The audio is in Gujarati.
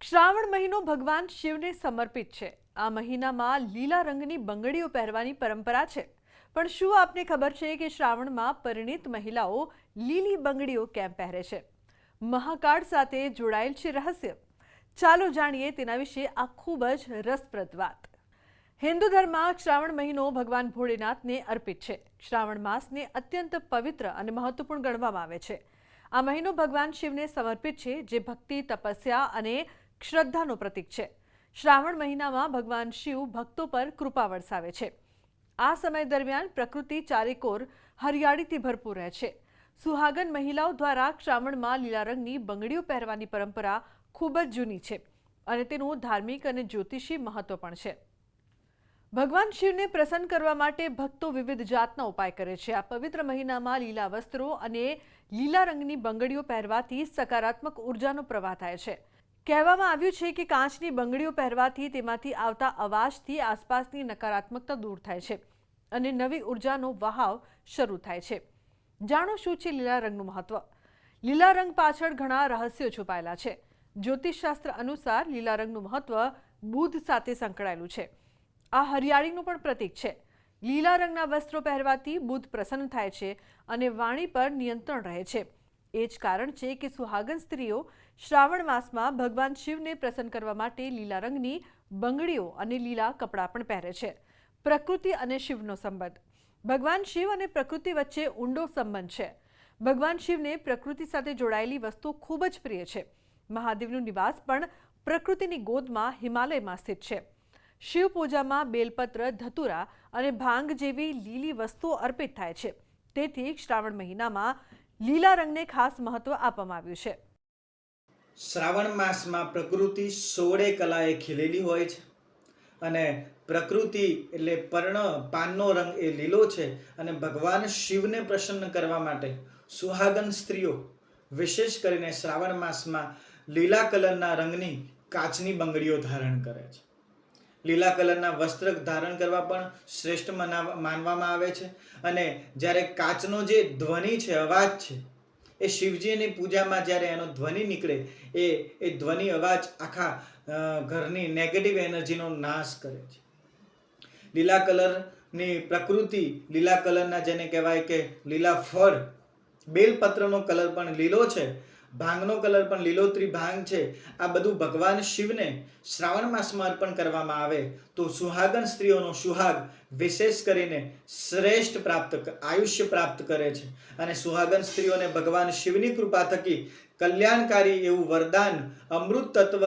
શ્રાવણ મહિનો ભગવાન શિવને સમર્પિત છે। આ મહિનામાં લીલા રંગની બંગડીઓ પહેરવાની પરંપરા છે। પણ શું આપને ખબર છે કે શ્રાવણમાં પરિણીત મહિલાઓ લીલી બંગડીઓ કેમ પહેરે છે? મહાકાળ સાથે જોડાયેલ છે રહસ્ય। ચાલો જાણીએ તેના વિશે આ ખૂબ જ રસપ્રદ વાત। હિન્દુ ધર્મમાં શ્રાવણ મહિનો ભગવાન ભોળેનાથને અર્પિત છે। શ્રાવણ માસને અત્યંત પવિત્ર અને મહત્વપૂર્ણ ગણવામાં આવે છે। આ મહિનો ભગવાન શિવને સમર્પિત છે, જે ભક્તિ, તપસ્યા અને શ્રદ્ધાનું પ્રતીક છે। શ્રાવણ મહિનામાં ભગવાન શિવ ભક્તો પર કૃપા વરસાવે છે। આ સમય દરમિયાન પ્રકૃતિ ચારેકોર હરિયાળીથી ભરપૂર રહે છે। સુહાગન મહિલાઓ દ્વારા શ્રાવણમાં લીલા રંગની બંગડીઓ પહેરવાની પરંપરા ખૂબ જ જૂની છે અને તેનું ધાર્મિક અને જ્યોતિષી મહત્વ પણ છે। ભગવાન શિવને પ્રસન્ન કરવા માટે ભક્તો વિવિધ જાતના ઉપાય કરે છે। આ પવિત્ર મહિનામાં લીલા વસ્ત્રો અને લીલા રંગની બંગડીઓ પહેરવાથી સકારાત્મક ઉર્જાનો પ્રવાહ થાય છે। કહેવામાં આવ્યું છે કે કાચની બંગડીઓ પહેરવાથી તેમાંથી આવતા અવાજથી આસપાસની નકારાત્મકતા દૂર થાય છે અને નવી ઉર્જાનો વહાવ શરૂ થાય છે। જાણો શું છે લીલા રંગનું મહત્વ? લીલા રંગ પાછળ ઘણા રહસ્યો છુપાયેલા છે। જ્યોતિષશાસ્ત્ર અનુસાર લીલા રંગનું મહત્વ બુધ સાથે સંકળાયેલું છે। આ હરિયાળીનું પણ પ્રતીક છે। લીલા રંગના વસ્ત્રો પહેરવાથી બુધ પ્રસન્ન થાય છે અને વાણી પર નિયંત્રણ રહે છે। એ જ કારણ છે કે સુહાગન સ્ત્રીઓ શ્રાવણ માસમાં ભગવાન શિવને પ્રસન્ન કરવા માટે લીલા રંગની બંગડીઓ અને લીલા કપડાં પણ પહેરે છે। પ્રકૃતિ અને શિવનો સંબંધ। ભગવાન શિવ અને પ્રકૃતિ વચ્ચે ઊંડો સંબંધ છે। ભગવાન શિવને પ્રકૃતિ સાથે જોડાયેલી વસ્તુ ખૂબ જ પ્રિય છે। મહાદેવનું નિવાસ પણ પ્રકૃતિની ગોદમાં હિમાલયમાં સ્થિત છે। શિવ પૂજામાં બેલપત્ર, ધતુરા અને ભાંગ જેવી લીલી વસ્તુઓ અર્પિત થાય છે। તેથી શ્રાવણ મહિનામાં લીલા રંગને ખાસ મહત્વ આપવામાં આવ્યું છે। શ્રાવણ માસમાં પ્રકૃતિ 16 કલાએ ખીલેલી હોય છે અને પ્રકૃતિ એટલે પાનનો રંગ એ લીલો છે અને ભગવાન શિવને પ્રસન્ન કરવા માટે સુહાગન સ્ત્રીઓ વિશેષ કરીને શ્રાવણ માસમાં લીલા કલરના રંગની કાચની બંગડીઓ ધારણ કરે છે। લીલા કલરના વસ્ત્ર ધારણ કરવા પણ શ્રેષ્ઠ માનવામાં આવે છે અને જ્યારે કાચનો જે ધ્વનિ છે, અવાજ છે, એ શિવજીની પૂજામાં જ્યારે એનો ધ્વનિ નીકળે એ ધ્વનિ અવાજ આખા ઘરની નેગેટિવ એનર્જીનો નાશ કરે છે। લીલા કલરની પ્રકૃતિ, લીલા કલરના જેને કહેવાય કે લીલા ફળ, બેલપત્રનો કલર પણ લીલો છે, ભાંગનો કલર પણ લીલોતરી ભાંગ છે। આ બધું ભગવાન શિવને શ્રાવણ માસમાં અર્પણ કરવામાં આવે તો સુહાગન સ્ત્રીઓનો સુહાગ વિશેષ કરીને શ્રેષ્ઠ આયુષ્ય પ્રાપ્ત કરે છે અને સુહાગન સ્ત્રીઓને ભગવાન શિવની કૃપા થકી કલ્યાણકારી એવું વરદાન, અમૃત તત્વ